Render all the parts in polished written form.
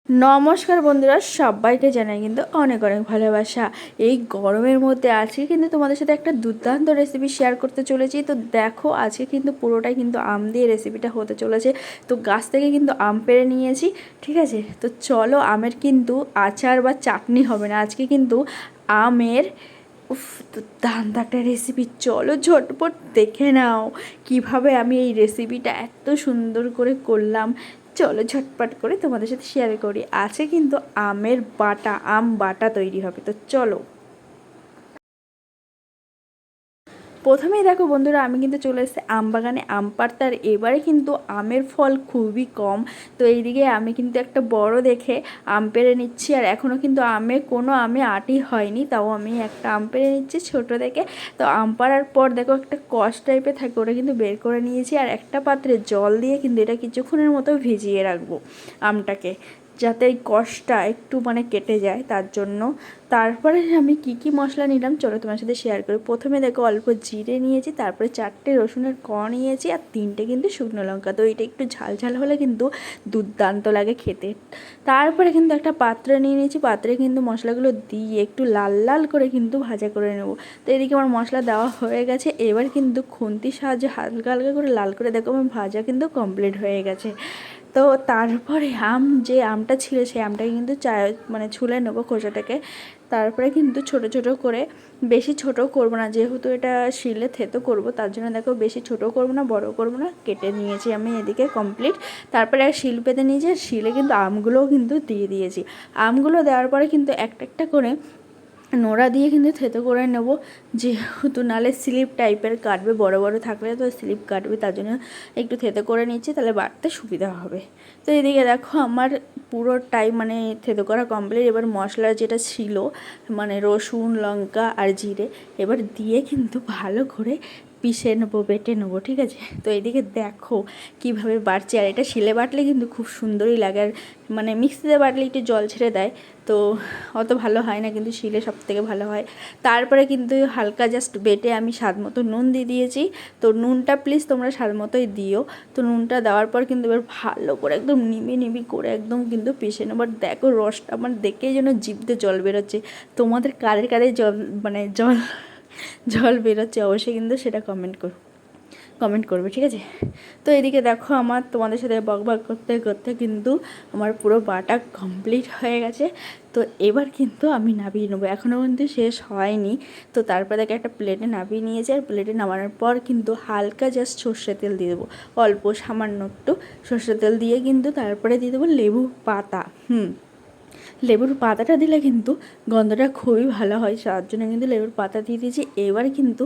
নমস্কার বন্ধুরা, সবাইকে জানাই কিন্তু অনেক অনেক ভালোবাসা। এই গরমের মধ্যে আজকে কিন্তু তোমাদের সাথে একটা দুর্দান্ত রেসিপি শেয়ার করতে চলেছি। তো দেখো, আজকে কিন্তু পুরোটাই কিন্তু আম দিয়ে রেসিপিটা হতে চলেছে। তো গাছ থেকে কিন্তু আম পেড়ে নিয়েছি, ঠিক আছে। তো চলো, আমের কিন্তু আচার বা চাটনি হবে না, আজকে কিন্তু আমের দুর্দান্ত একটা রেসিপি। চলো ঝটপট দেখে নাও কিভাবে আমি এই রেসিপিটা এত সুন্দর করে করলাম। চলো ঝটপট করে তোমাদের সাথে শেয়ার করি। আছে কিন্তু আমের বাটা, আম বাটা তৈরি হবে। তো চলো, প্রথমেই দেখো বন্ধুরা, আমি কিন্তু চলে এসেছি আম বাগানে আম পাড়তে। আর এবারে কিন্তু আমের ফল খুবই কম। তো এইদিকে আমি কিন্তু একটা বড় দেখে আম পেড়ে নিচ্ছি। আর এখনও কিন্তু কোনো আমে আটি হয়নি, তাও আমি একটা আম পেড়ে নিচ্ছি ছোটো দেখে। তো আম পাড়ার পর দেখো একটা কষ টাইপের থাকে, ওটা কিন্তু বের করে নিয়েছি। আর একটা পাত্রে জল দিয়ে কিন্তু এটা কিছুক্ষণের মতো ভিজিয়ে রাখবো আমটাকে, যাতে এই কষটা একটু কেটে যায় তার জন্য। তারপরে আমি কি কি মশলা নিলাম চলো তোমার সাথে শেয়ার করি। প্রথমে দেখো অল্প জিরে নিয়েছি, তারপরে 4টে রসুনের কোয়া নিয়েছি, আর 3টে কিন্তু শুকনো লঙ্কা। তো এটা একটু ঝাল ঝাল হলে কিন্তু দুর্দান্ত লাগে খেতে। তারপরে কিন্তু একটা পাত্র নিয়ে নিয়েছি, পাত্রে কিন্তু মশলাগুলো দিয়ে একটু লাল লাল করে কিন্তু ভাজা করে নেব। তো এদিকে আমার মশলা দেওয়া হয়ে গেছে। এবার কিন্তু খুন্তির সাহায্যে হালকা হালকা করে লাল করে দেখো আমার ভাজা কিন্তু কমপ্লিট হয়ে গেছে। তো তারপরে যে আমটা ছিল সেই আমটাকে কিন্তু ছুলে নেবো খোসাটাকে। তারপরে কিন্তু ছোট ছোট করে, বেশি ছোট করব না, যেহেতু এটা শিলে থেতো করব, তার জন্য দেখো বেশি ছোট করব না, বড় করব না, কেটে নিয়েছি আমি এদিকে কমপ্লিট। তারপরে শিল পেতে নিয়েছি, আর শিলে কিন্তু আমগুলোও কিন্তু দিয়ে দিয়েছি। আমগুলো দেওয়ার পরে কিন্তু একটা একটা করে নোড়া দিয়ে কিন্তু থেতো করে নেব, যেহেতু নালে স্লিপ টাইপের কাটবে, বড় বড় থাকলে তো স্লিপ কাটবে, তার জন্য একটু থেতো করে নিচ্ছি, তাহলে বাটতে সুবিধা হবে। তো এদিকে দেখো আমার পুরোটাই থেতো করা কমপ্লিট। এবার মশলা যেটা ছিল রসুন লঙ্কা আর জিরে এবার দিয়ে কিন্তু ভালো করে পিষে নেবো, বেটে নেবো, ঠিক আছে। তো এদিকে দেখো কিভাবে বাটছি। আর এটা শিলে বাটলে কিন্তু খুব সুন্দরই লাগে। আর মিক্সিতে বাটলে একটু জল ছেড়ে দেয়, তো অত ভালো হয় না, কিন্তু শিলে সব থেকে ভালো হয়। তারপরে কিন্তু হালকা জাস্ট বেটে আমি স্বাদ মতো নুন দিয়ে দিয়েছি। তো নুনটা প্লিজ তোমরা স্বাদ মতোই দিও। তো নুনটা দেওয়ার পর কিন্তু এবার ভালো করে একদম নিবি নিবি করে একদম কিন্তু পিষে নেবো। আর দেখো রসটা আমার দেখেই যেন জিভ দিয়ে জল বেরোচ্ছে। তোমাদের কাদের কাদের জল জল জল বেরোচ্ছে অবশ্যই কিন্তু সেটা কমেন্ট করবে, ঠিক আছে। তো এদিকে দেখো আমার তোমাদের সাথে বকবক করতে করতে কিন্তু আমার পুরো বাটা কমপ্লিট হয়ে গেছে। তো এবার কিন্তু আমি নামিয়ে নেবো, এখনও কিন্তু শেষ হয়নি। তো তারপর দেখে একটা প্লেটে নামিয়ে নিয়েছি। আর প্লেটে নামানোর পর কিন্তু হালকা জাস্ট সর্ষে তেল দিয়ে দেবো, অল্প সামান্য একটু সর্ষে তেল দিয়ে কিন্তু তারপরে দিয়ে দেবো লেবু পাতা। লেবুর পাতাটা দিলে কিন্তু গন্ধটা খুবই ভালো হয়, তার জন্য কিন্তু লেবুর পাতা দিয়ে দিয়েছি। এবার কিন্তু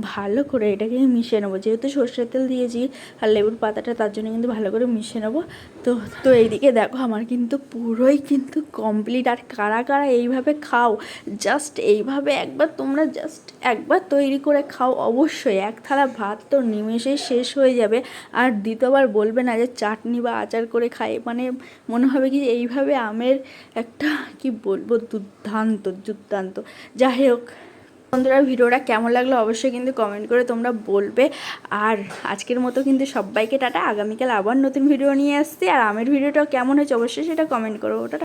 ভালো করে এটাকে মিশিয়ে নেবো, যেহেতু সর্ষের তেল দিয়েছি আর লেবুর পাতাটা, তার জন্য কিন্তু ভালো করে মিশিয়ে নেবো। তো তো এইদিকে দেখো আমার কিন্তু পুরোই কিন্তু কমপ্লিট। আর কারা কারা এইভাবে খাও, জাস্ট এইভাবে একবার তোমরা জাস্ট একবার তৈরি করে খাও, অবশ্যই এক থালা ভাত তো নিমেষেই শেষ হয়ে যাবে। আর দ্বিতীয়বার বলবে না যে চাটনি বা আচার করে খাই, মনে হবে কি এইভাবে আমের একটা কি বলবো দুর্দান্ত দুর্দান্ত। যাই হোক বন্ধুরা, ভিডিওটা কেমন লাগলো অবশ্যই কিন্তু কমেন্ট করে তোমরা বলবে। আর আজকের মতো কিন্তু সবাইকে টাটা, আগামীকাল আবার নতুন ভিডিও নিয়ে আসছি। আর আমের ভিডিওটাও কেমন হয়েছে অবশ্যই সেটা কমেন্ট করো। ওটা